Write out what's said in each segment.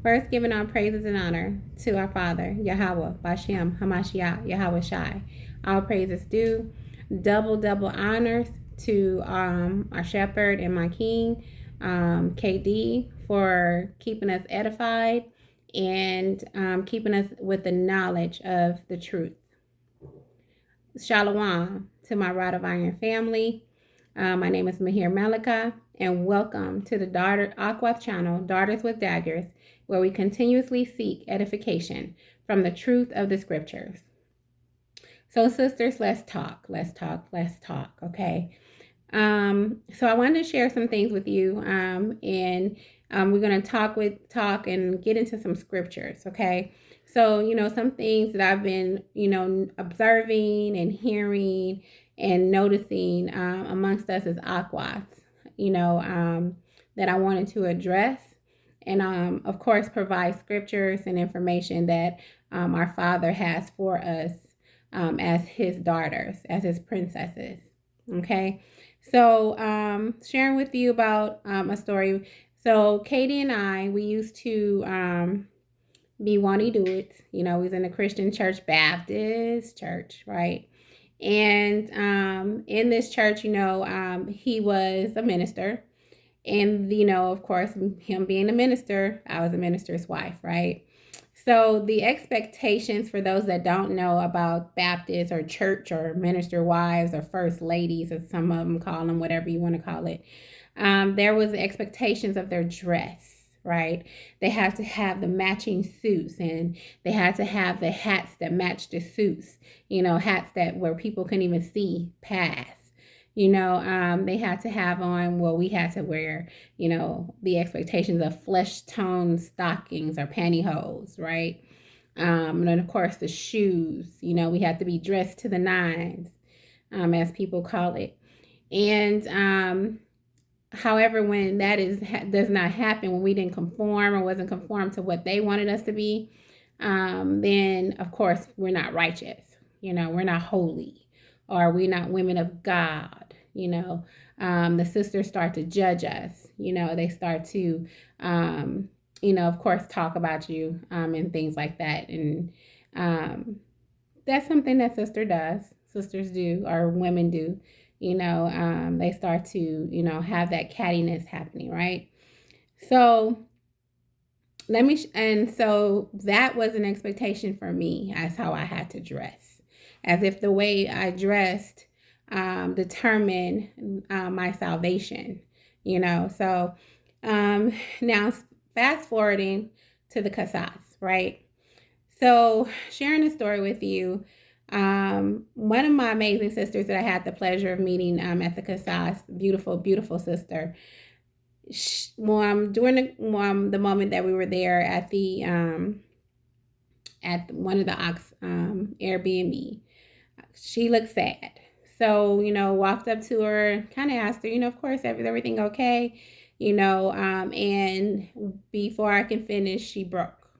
First, giving all praises and honor to our Father, Yahweh, Bashem, Hamashiach, Yahweh Shai. All praises due. Double honors to our shepherd and my king, KD, for keeping us edified and keeping us with the knowledge of the truth. Shalom to my Rod of Iron family. My name is Mahir Malika, and welcome to the Aquath channel, Daughters with Daggers, where we continuously seek edification from the truth of the scriptures. So, sisters, let's talk, okay? So I wanted to share some things with you, and we're going to talk and get into some scriptures, okay? So, some things that I've been, observing and hearing and noticing amongst us as Aquas, that I wanted to address and, of course, provide scriptures and information that our Father has for us as his daughters, as his princesses, okay? So, sharing with you about a story. So, Katie and I, we used to be Wani Duits. We was in a Christian church, Baptist church, right? And in this church, he was a minister. And, of course, him being a minister, I was a minister's wife, right? So the expectations for those that don't know about Baptist or church or minister wives or first ladies, as some of them call them, whatever you want to call it, there was expectations of their dress, right? They had to have the matching suits, and they had to have the hats that matched the suits, hats that where people couldn't even see past. They had to have on, we had to wear, the expectations of flesh tone stockings or pantyhose, right? And then, of course, the shoes, we had to be dressed to the nines, as people call it. And however, when that does not happen, when we didn't conform or wasn't conformed to what they wanted us to be, then, of course, we're not righteous. We're not holy, or we're not women of God. The sisters start to judge us. They start to, of course, talk about you and things like that. And that's something that sisters do, or women do. They start to, have that cattiness happening, right? So so that was an expectation for me as how I had to dress, as if the way I dressed determine my salvation, So now fast forwarding to the Kasas, right? So sharing a story with you, one of my amazing sisters that I had the pleasure of meeting at the Kasas, beautiful sister. During the moment that we were there at the at one of the Airbnb, she looked sad. So, walked up to her, kind of asked her, of course, is everything okay? And before I can finish, she broke.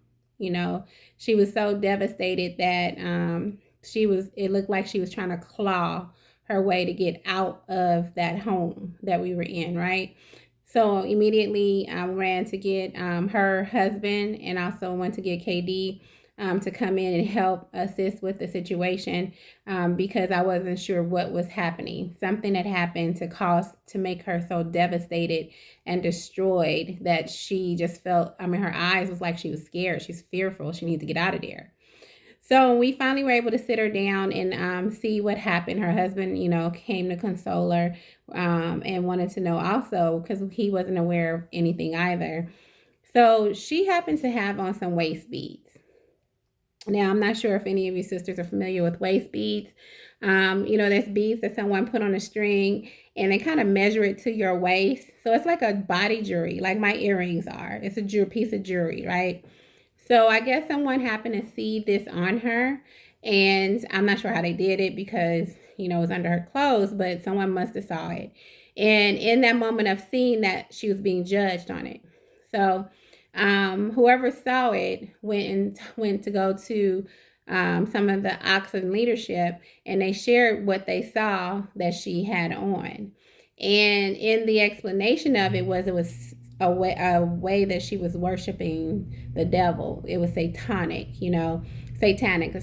She was so devastated that it looked like she was trying to claw her way to get out of that home that we were in, right? So immediately I ran to get her husband, and also went to get KD to come in and help assist with the situation, because I wasn't sure what was happening. Something had happened to make her so devastated and destroyed that she just felt, her eyes was like she was scared. She's fearful. She needs to get out of there. So we finally were able to sit her down and see what happened. Her husband, came to console her and wanted to know also, because he wasn't aware of anything either. So she happened to have on some waist beads. Now, I'm not sure if any of you sisters are familiar with waist beads. There's beads that someone put on a string, and they kind of measure it to your waist. So it's like a body jewelry, like my earrings are. It's a piece of jewelry, right? So I guess someone happened to see this on her, and I'm not sure how they did it because, it was under her clothes, but someone must have saw it. And in that moment of seeing that, she was being judged on it. So whoever saw it went to go to some of the Oxen leadership, and they shared what they saw that she had on. And in the explanation of it was a way that she was worshiping the devil. It was satanic, satanic.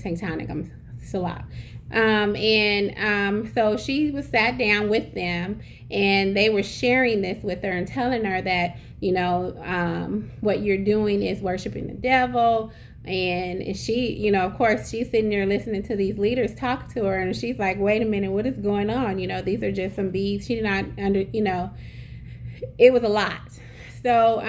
I'm Salah. So she was sat down with them, and they were sharing this with her and telling her that, what you're doing is worshiping the devil. And she, of course, she's sitting there listening to these leaders talk to her, and she's like, wait a minute, what is going on? These are just some beads. She did not it was a lot. So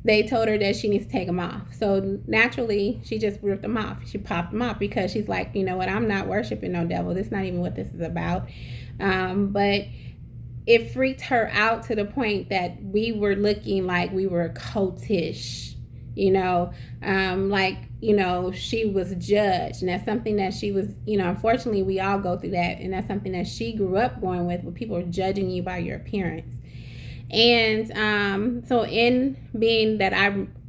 they told her that she needs to take them off. So naturally, she just ripped them off. She popped them off because she's like, you know what, I'm not worshiping no devil. This is not even what this is about. But it freaked her out to the point that we were looking like we were cultish, she was judged. And that's something that she was, unfortunately, we all go through that. And that's something that she grew up going with, where people are judging you by your appearance. And so in being that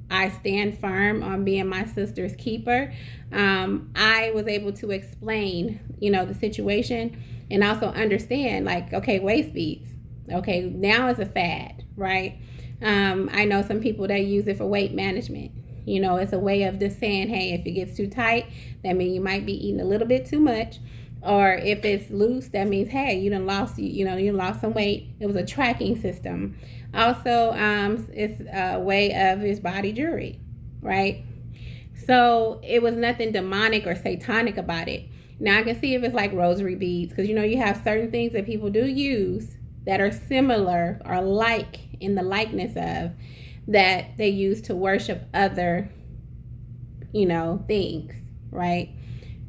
I stand firm on being my sister's keeper, I was able to explain, the situation, and also understand, like, okay, waist beads. Okay, now it's a fad, right? I know some people that use it for weight management. It's a way of just saying, hey, if it gets too tight, that means you might be eating a little bit too much. Or if it's loose, that means, hey, you lost some weight. It was a tracking system. Also, it's a way of his body jewelry, right? So it was nothing demonic or satanic about it. Now I can see if it's like rosary beads, because you have certain things that people do use that are similar or like in the likeness of, that they use to worship other, things, right?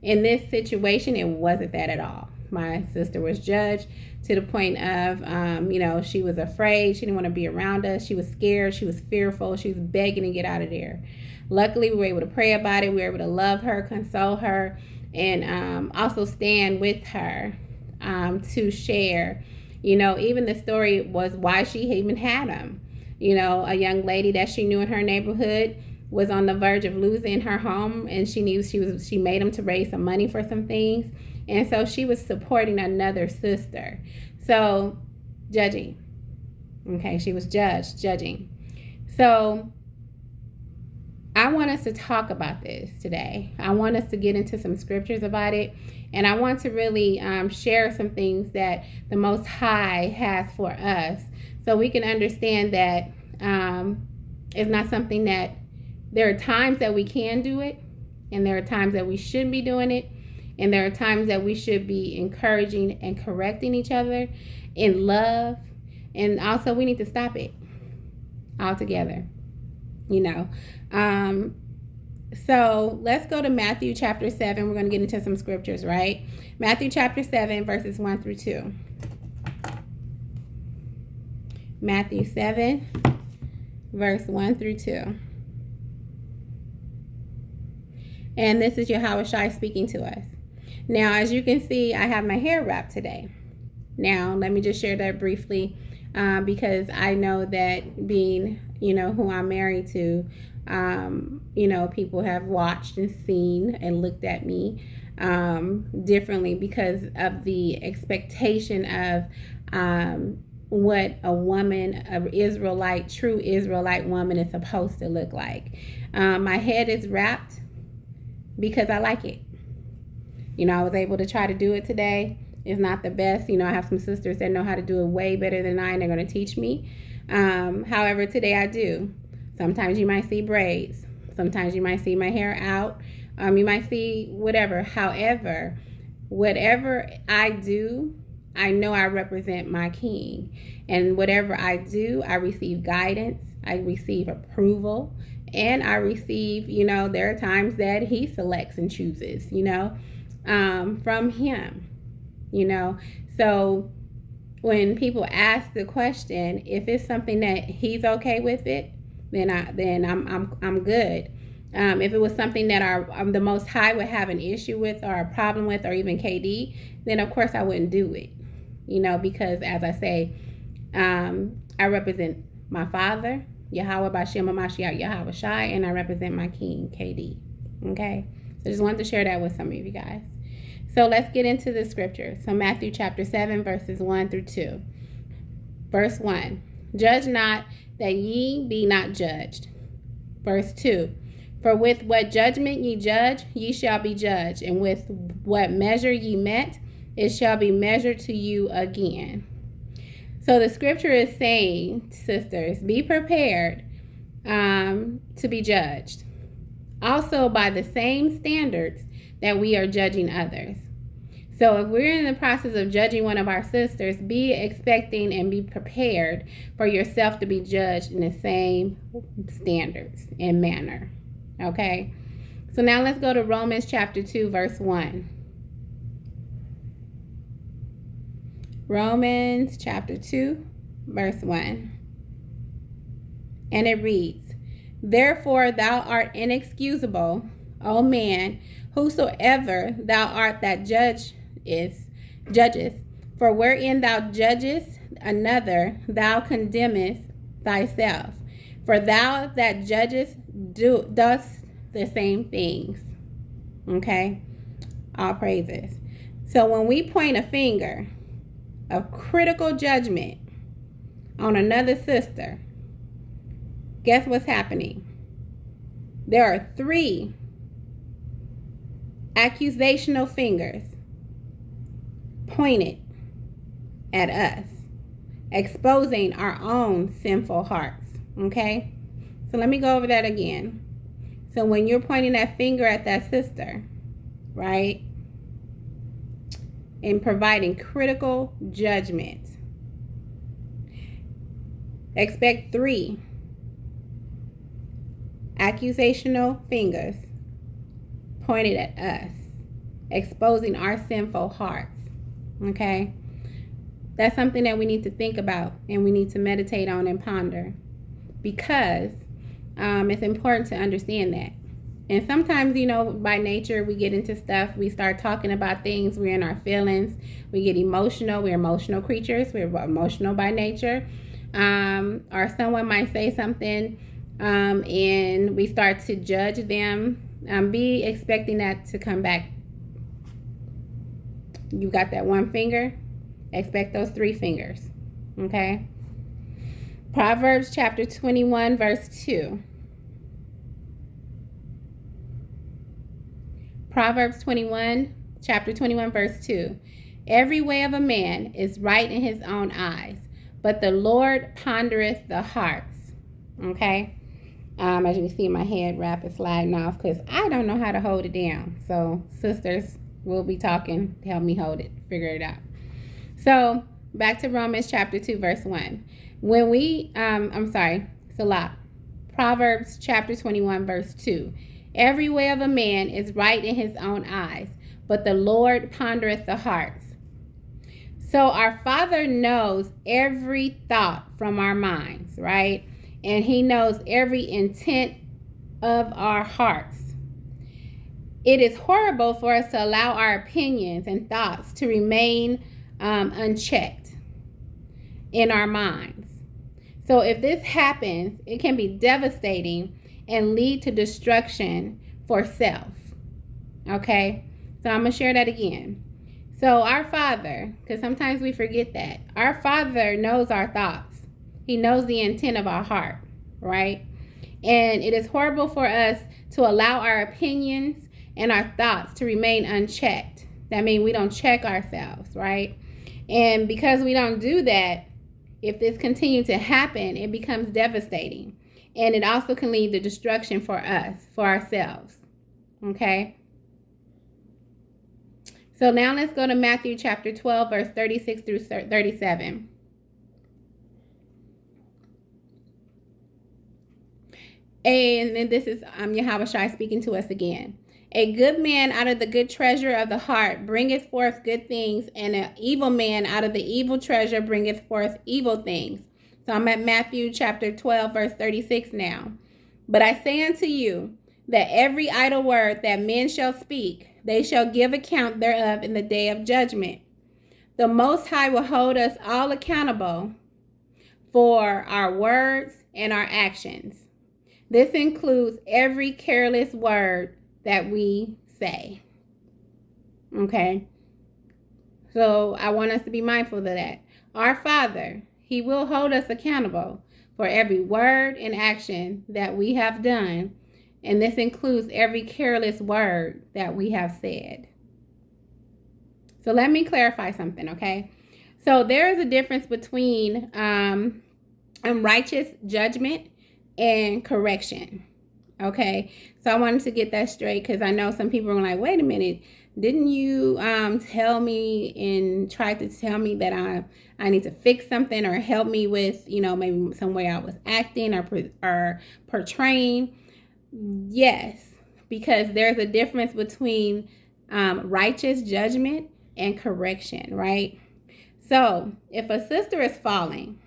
In this situation, it wasn't that at all. My sister was judged to the point of, she was afraid. She didn't want to be around us. She was scared. She was fearful. She was begging to get out of there. Luckily, we were able to pray about it. We were able to love her, console her, and also stand with her to share. Even the story was why she even had them. A young lady that she knew in her neighborhood was on the verge of losing her home, and she knew she made them to raise some money for some things, and so she was supporting another sister. So judging. Okay, she was judging. So I want us to talk about this today. I want us to get into some scriptures about it, and I want to really share some things that the Most High has for us, so we can understand that it's not something that, there are times that we can do it, and there are times that we shouldn't be doing it, and there are times that we should be encouraging and correcting each other in love, and also we need to stop it altogether. So let's go to Matthew chapter 7. We're going to get into some scriptures, right? Matthew chapter 7, verses 1 through 2. Matthew 7, verse 1 through 2. And this is Yahushua speaking to us. Now, as you can see, I have my hair wrapped today. Now, let me just share that briefly, because I know that being, who I'm married to, people have watched and seen and looked at me differently because of the expectation of what a woman, a true Israelite woman is supposed to look like. My head is wrapped because I like it. I was able to try to do it today. It's not the best. I have some sisters that know how to do it way better than I, and they're going to teach me. However, today I do. Sometimes you might see braids. Sometimes you might see my hair out. You might see whatever. However, whatever I do, I know I represent my King. And whatever I do, I receive guidance. I receive approval. And I receive, there are times that he selects and chooses, from him, So when people ask the question, if it's something that he's okay with it, then I'm good. If it was something that the Most High would have an issue with or a problem with, or even KD, then of course I wouldn't do it, because as I say, I represent my Father, Yahweh Bashem Mashiach Yahweh Shai, and I represent my King, KD. Okay? So just wanted to share that with some of you guys. So let's get into the scripture. So Matthew chapter 7, verses 1 through 2. Verse 1. Judge not, that ye be not judged. Verse 2. For with what judgment ye judge, ye shall be judged, and with what measure ye met, it shall be measured to you again. So the scripture is saying, sisters, be prepared to be judged. Also by the same standards that we are judging others. So if we're in the process of judging one of our sisters, be expecting and be prepared for yourself to be judged in the same standards and manner. Okay? So now let's go to Romans chapter 2, verse 1. Romans chapter 2, verse 1. And it reads, Therefore thou art inexcusable, O man, whosoever thou art that judgest. For wherein thou judgest another, thou condemnest thyself. For thou that judgest dost the same things. Okay? All praises. So when we point a finger of critical judgment on another sister, guess what's happening? There are 3 accusational fingers pointed at us, exposing our own sinful hearts. Okay? So let me go over that again. So when you're pointing that finger at that sister, right, and providing critical judgment, expect 3 accusational fingers pointed at us, exposing our sinful hearts. Okay? That's something that we need to think about and we need to meditate on and ponder, because it's important to understand that. And sometimes, by nature, we get into stuff, we start talking about things, we're in our feelings, we get emotional, we're emotional creatures, we're emotional by nature. Or someone might say something and we start to judge them. Be expecting that to come back. You got that 1 finger? Expect those 3 fingers. Okay? Proverbs chapter 21, verse 2. Proverbs chapter 21, verse 2. Every way of a man is right in his own eyes, but the Lord pondereth the hearts. Okay? As you can see, my head wrap is sliding off because I don't know how to hold it down. So sisters will be talking to help me hold it, figure it out. So back to Romans chapter 2, verse 1. When we, Salah. Proverbs chapter 21, verse 2. Every way of a man is right in his own eyes, but the Lord pondereth the hearts. So our Father knows every thought from our minds, right? And he knows every intent of our hearts. It is horrible for us to allow our opinions and thoughts to remain unchecked in our minds. So if this happens, it can be devastating and lead to destruction for self. Okay? So I'm going to share that again. So our Father, because sometimes we forget that, our Father knows our thoughts. He knows the intent of our heart, right? And it is horrible for us to allow our opinions and our thoughts to remain unchecked. That means we don't check ourselves, right? And because we don't do that, if this continues to happen, it becomes devastating. And it also can lead to destruction for us, for ourselves. Okay? So now let's go to Matthew chapter 12, verse 36 through 37. And then this is Yahweh Shai speaking to us again. A good man out of the good treasure of the heart bringeth forth good things, and an evil man out of the evil treasure bringeth forth evil things. So I'm at Matthew chapter 12, verse 36 now. But I say unto you that every idle word that men shall speak, they shall give account thereof in the day of judgment. The Most High will hold us all accountable for our words and our actions. This includes every careless word that we say. Okay? So I want us to be mindful of that. Our Father, He will hold us accountable for every word and action that we have done, and this includes every careless word that we have said. So let me clarify something, okay? So there is a difference between righteous judgment and correction, okay? So I wanted to get that straight because I know some people are like, wait a minute, didn't you tell me and try to tell me that I need to fix something or help me with, maybe some way I was acting or portraying? Yes, because there's a difference between righteous judgment and correction, right? So if a sister is falling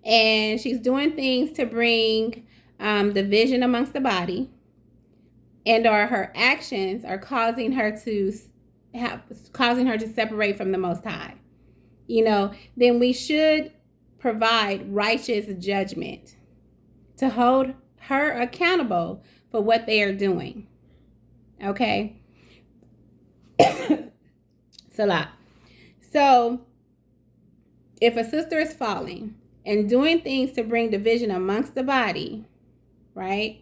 and she's doing things to bring division amongst the body, and or her actions are causing her to separate from the Most High, then we should provide righteous judgment to hold her accountable for what they are doing. Okay? Salah. So, if a sister is falling and doing things to bring division amongst the body, right?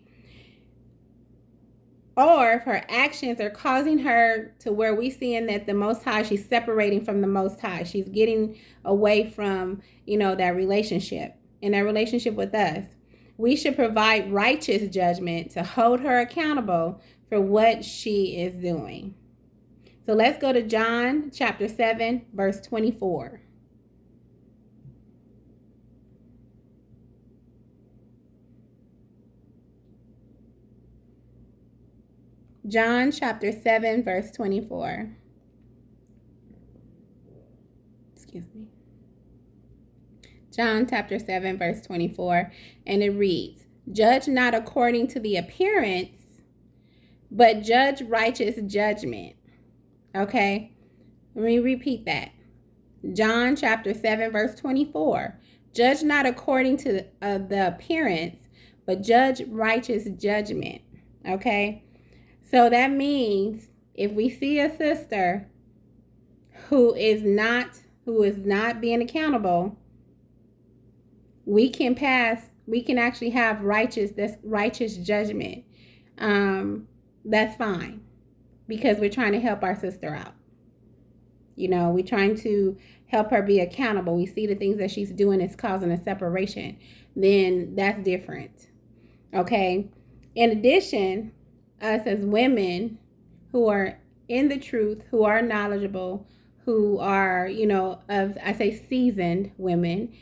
Or if her actions are causing her to where we seeing that the Most High, she's separating from the Most High. She's getting away from, that relationship and that relationship with us. We should provide righteous judgment to hold her accountable for what she is doing. So let's go to John chapter 7, verse 24. John chapter 7, verse 24. Excuse me. John chapter 7, verse 24. And it reads, "Judge not according to the appearance, but judge righteous judgment." Okay? Let me repeat that. John chapter 7, verse 24. Judge not according to the appearance, but judge righteous judgment. Okay? So that means if we see a sister who is not being accountable, we can actually have righteous judgment. That's fine, because we're trying to help our sister out. We're trying to help her be accountable. We see the things that she's doing is causing a separation. Then that's different. Okay? In addition, us as women who are in the truth, who are knowledgeable, who are, seasoned women,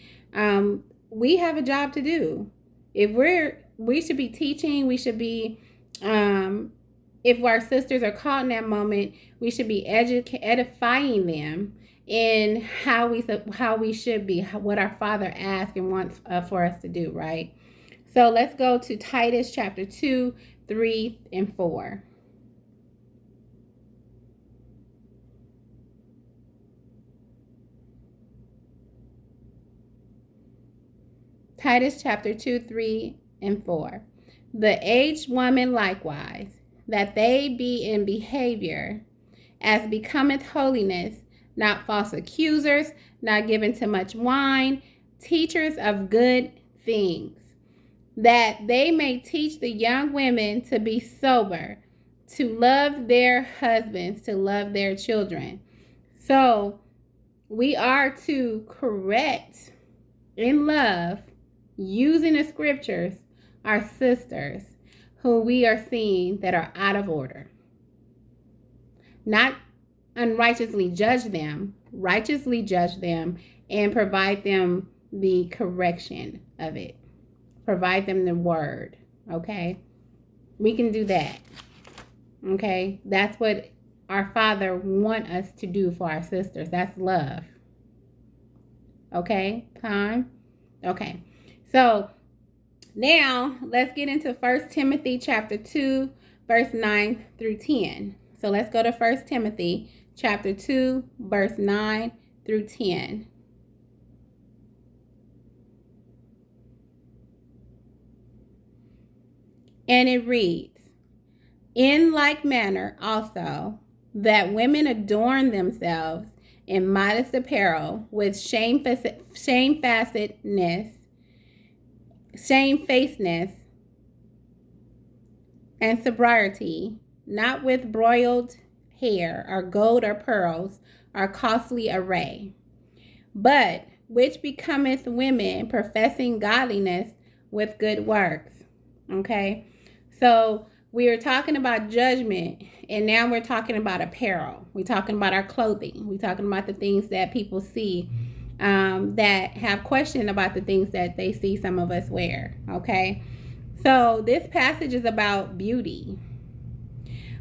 we have a job to do. We should be teaching, we should be, if our sisters are caught in that moment, we should be edifying them in how we should be, what our Father asks and wants for us to do, right? So let's go to Titus chapter 2, 3, and 4. Titus chapter 2, 3, and 4. The aged woman likewise, that they be in behavior as becometh holiness, not false accusers, not given to much wine, teachers of good things, that they may teach the young women to be sober, to love their husbands, to love their children. So we are to correct in love, using the scriptures, our sisters who we are seeing that are out of order. Not unrighteously judge them, righteously judge them, and provide them the correction of it. Provide them the word, okay? We can do that, okay? That's what our Father wants us to do for our sisters. That's love, okay? Okay. So now let's get into 1 Timothy chapter 2, verse 9 through 10. So let's go to 1 Timothy chapter 2, verse 9 through 10. And it reads, "In like manner also, that women adorn themselves in modest apparel, with shamefacedness, and sobriety, not with broiled hair or gold or pearls or costly array, but which becometh women professing godliness with good works. Okay, so we are talking about judgment, and now we're talking about apparel. We're talking about our clothing. We're talking about the things that people see, that have questioned about the things that they see some of us wear. Okay, so this passage is about beauty.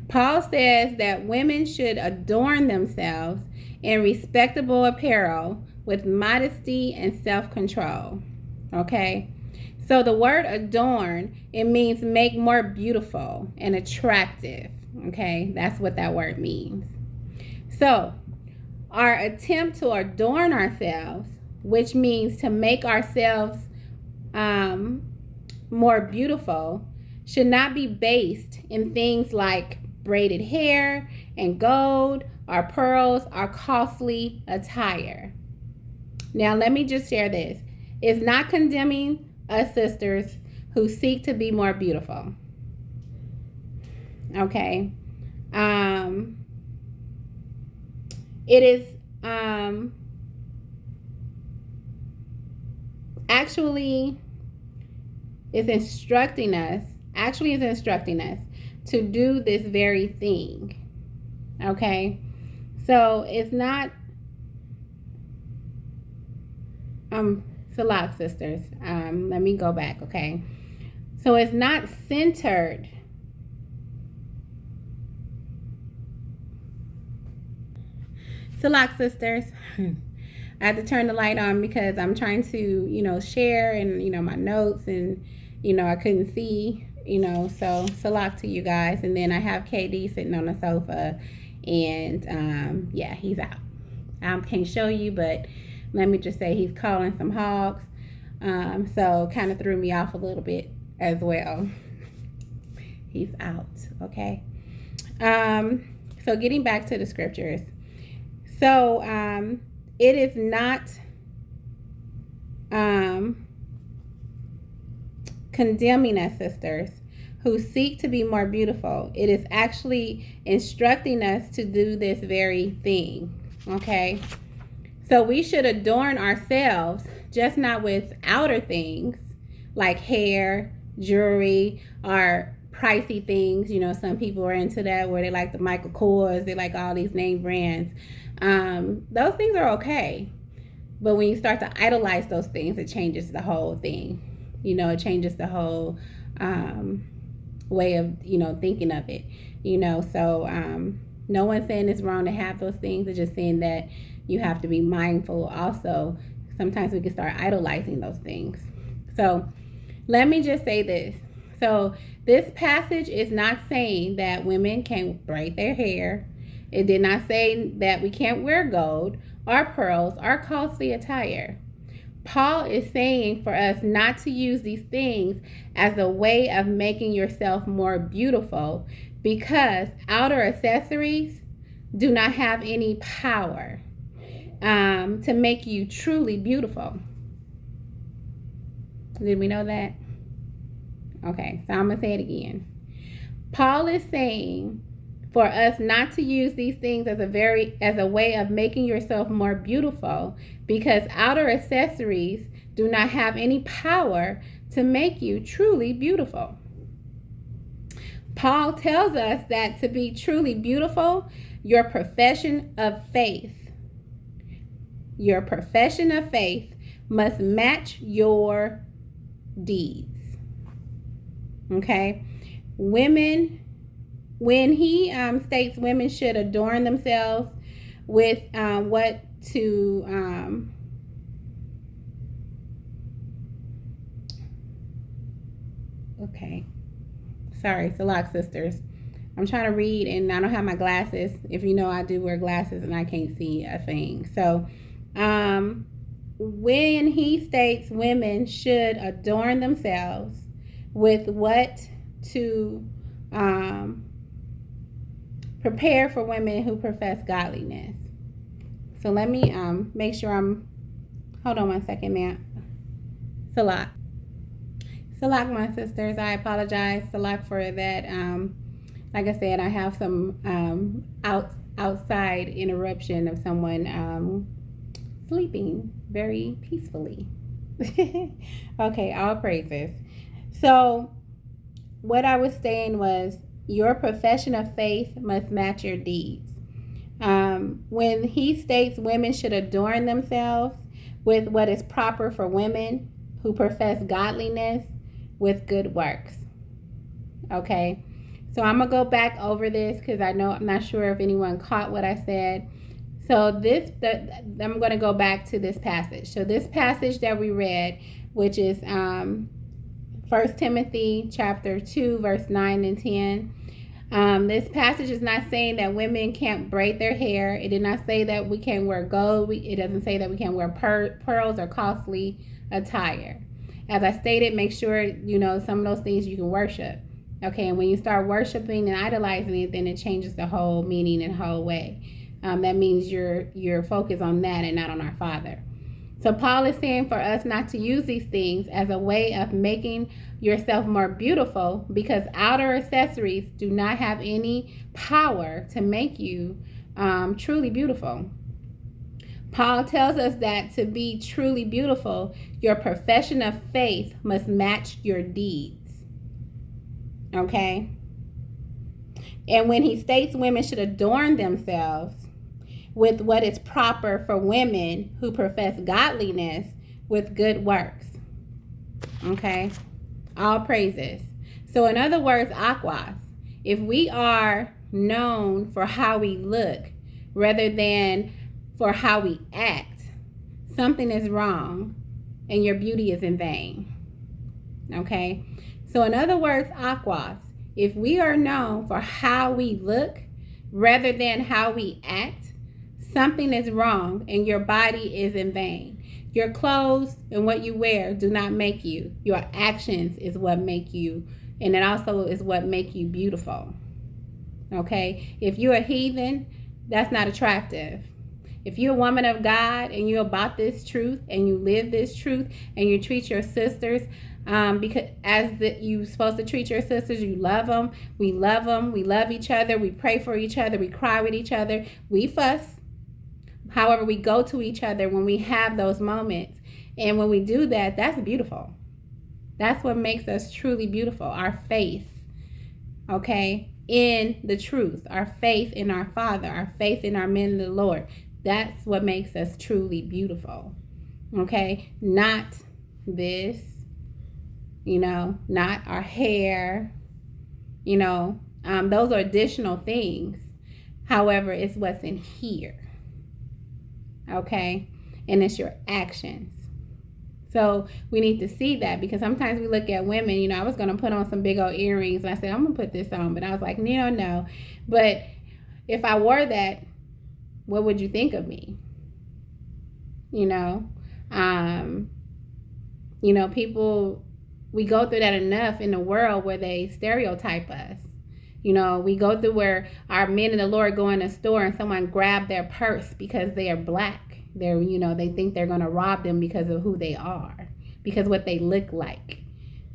Paul says that women should adorn themselves in respectable apparel with modesty and self-control. Okay, so the word adorn, it means make more beautiful and attractive. Okay, that's what that word means. So our attempt to adorn ourselves, which means to make ourselves more beautiful, should not be based in things like braided hair and gold or pearls or costly attire. Now, let me just share this. It's not condemning us sisters who seek to be more beautiful. Okay. It is actually is instructing us to do this very thing. Okay, so it's not Salak sisters, let me go back. Okay, so it's not centered Salak sisters. I had to turn the light on because I'm trying to, share and, my notes, and, I couldn't see, so salak to you guys. And then I have KD sitting on the sofa, and, yeah, he's out. I can't show you, but let me just say he's calling some hogs. So kind of threw me off a little bit as well. He's out, okay? So getting back to the scriptures. So, it is not condemning us, sisters, who seek to be more beautiful. It is actually instructing us to do this very thing. Okay? So we should adorn ourselves, just not with outer things like hair, jewelry, or pricey things. Some people are into that, where they like the Michael Kors, they like all these name brands. Those things are okay, but when you start to idolize those things, it changes the whole thing. It changes the whole way of thinking of it. So no one's saying it's wrong to have those things. It's just saying that you have to be mindful. Also, sometimes we can start idolizing those things. So let me just say this. So this passage is not saying that women can't braid their hair. It did not say that we can't wear gold or pearls or costly attire. Paul is saying for us not to use these things as a way of making yourself more beautiful, because outer accessories do not have any power to make you truly beautiful. Did we know that? Okay, so I'm going to say it again. Paul is saying for us not to use these things as a way of making yourself more beautiful, because outer accessories do not have any power to make you truly beautiful. Paul tells us that to be truly beautiful, your profession of faith must match your deeds. Okay? Women, when he states women should adorn themselves with okay, sorry, Salak sisters, I'm trying to read and I don't have my glasses. If you know, I do wear glasses and I can't see a thing. So when he states women should adorn themselves with what to prepare for women who profess godliness. So let me make sure hold on one second, ma'am. Salak. Salak, my sisters, I apologize, Salak, for that. Like I said, I have some outside interruption of someone sleeping very peacefully. Okay, all praises. So, what I was saying was, your profession of faith must match your deeds. When he states women should adorn themselves with what is proper for women who profess godliness with good works. Okay, so I'm gonna go back over this because I'm not sure if anyone caught what I said. So I'm going to go back to this passage. So this passage that we read, which is 1 Timothy chapter 2, verse 9 and 10. This passage is not saying that women can't braid their hair. It did not say that we can't wear gold. It doesn't say that we can't wear pearls or costly attire. As I stated, make sure you know some of those things you can worship. Okay, and when you start worshiping and idolizing it, then it changes the whole meaning and whole way. That means you're focused on that and not on our Father. So Paul is saying for us not to use these things as a way of making yourself more beautiful, because outer accessories do not have any power to make you truly beautiful. Paul tells us that to be truly beautiful, your profession of faith must match your deeds. Okay? And when he states women should adorn themselves with what is proper for women who profess godliness with good works. Okay? All praises. So in other words, aquas, if we are known for how we look rather than for how we act, something is wrong and your beauty is in vain. Okay? So in other words, aquas, if we are known for how we look rather than how we act, something is wrong and your body is in vain. Your clothes and what you wear do not make you. Your actions is what make you, and it also is what make you beautiful. Okay? If you're a heathen, that's not attractive. If you're a woman of God and you're about this truth and you live this truth and you treat your sisters because you're supposed to treat your sisters, you love them, we love each other, we pray for each other, we cry with each other, we fuss. However, we go to each other when we have those moments. And when we do that, that's beautiful. That's what makes us truly beautiful. Our faith, okay, in the truth. Our faith in our Father. Our faith in our men of the Lord. That's what makes us truly beautiful. Okay? Not this, not our hair, those are additional things. However, it's what's in here. Okay? And it's your actions. So we need to see that, because sometimes we look at women, I was going to put on some big old earrings and I said, I'm going to put this on, but I was like, no. But if I wore that, what would you think of me? People, we go through that enough in the world where they stereotype us. We go through where our men in the Lord go in a store and someone grab their purse because they are black. They think they're going to rob them because of who they are, because what they look like.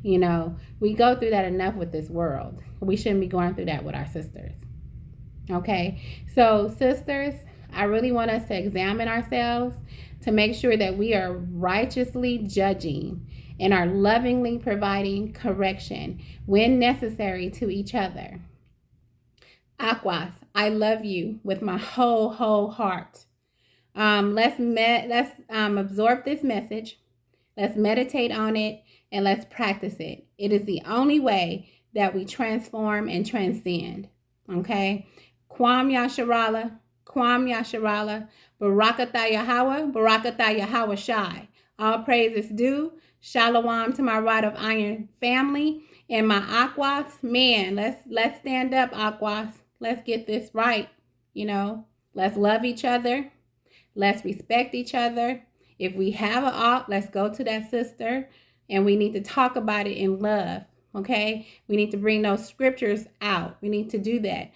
We go through that enough with this world. We shouldn't be going through that with our sisters. Okay? So, sisters, I really want us to examine ourselves to make sure that we are righteously judging and are lovingly providing correction when necessary to each other. Aquas, I love you with my whole heart. Let's absorb this message. Let's meditate on it and let's practice it. It is the only way that we transform and transcend. Okay? Kwam Yasharala, Barakatha Yahweh, Barakatha Yahweh Shai. All praise is due. Shalom to my rod of iron family and my aquas. Man, let's stand up, aquas. Let's get this right. Let's love each other. Let's respect each other. If we have an ought, let's go to that sister and we need to talk about it in love. Okay? We need to bring those scriptures out. We need to do that.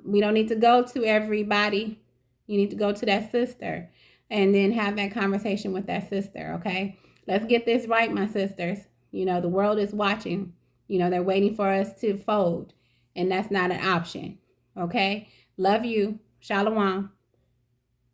We don't need to go to everybody You need to go to that sister and then have that conversation with that sister, okay? Let's get this right, my sisters. You know, the world is watching. You know, they're waiting for us to fold, and that's not an option, okay? Love you. Shalom.